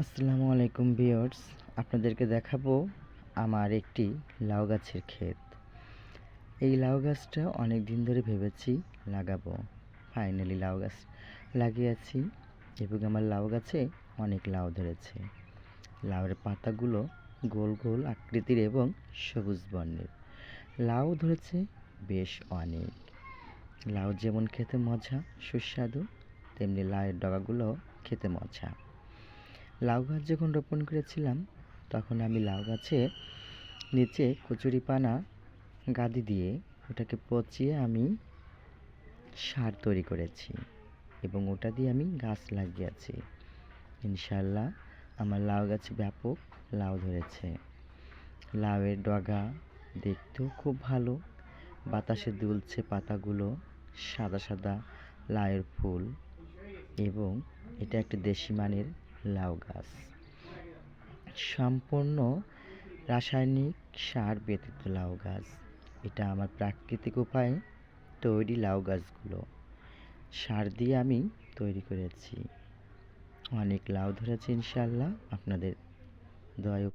আসসালামু আলাইকুম ভিউয়ার্স, আপনাদেরকে দেখাবো আমার একটি লাউ গাছের ক্ষেত। এই লাউ গাছটা অনেক দিন ধরে ভেবেছি লাগাবো। ফাইনালি লাউ গাছ লাগিয়েছি এবং আমার লাউ গাছে অনেক লাউ ধরেছে। লাউয়ের পাতাগুলো গোল গোল আকৃতির এবং সবুজ বর্ণের। লাউ ধরেছে বেশ অনেক। লাউ যেমন খেতে মজা সুস্বাদু, তেমনি লাউয়ের ডগাগুলো খেতে মজা। লাউ গাছ যখন রোপণ করেছিলাম তখন আমি লাউ গাছে নিচে কচুরিপানা গাদি দিয়ে ওটাকে পচিয়ে আমি সার তৈরি করেছি এবং ওটা দিয়ে আমি গাছ লাগিয়েছি। ইনশাআল্লাহ আমার লাউ গাছে ব্যাপক লাউ ধরেছে। লাউয়ের ডগা দেখতেও খুব ভালো, বাতাসে দুলছে পাতাগুলো, সাদা সাদা লাউয়ের ফুল এবং এটা একটা দেশি মানের লাউ গাছ। সম্পূর্ণ রাসায়নিক সার ব্যতীত লাউ গাছ। এটা আমার প্রাকৃতিক উপায়ে তৈরি লাউ গাছগুলো সার দিয়ে আমি তৈরি করেছি। অনেক লাউ ধরেছে ইনশাআল্লাহ আপনাদের দোয়ায়।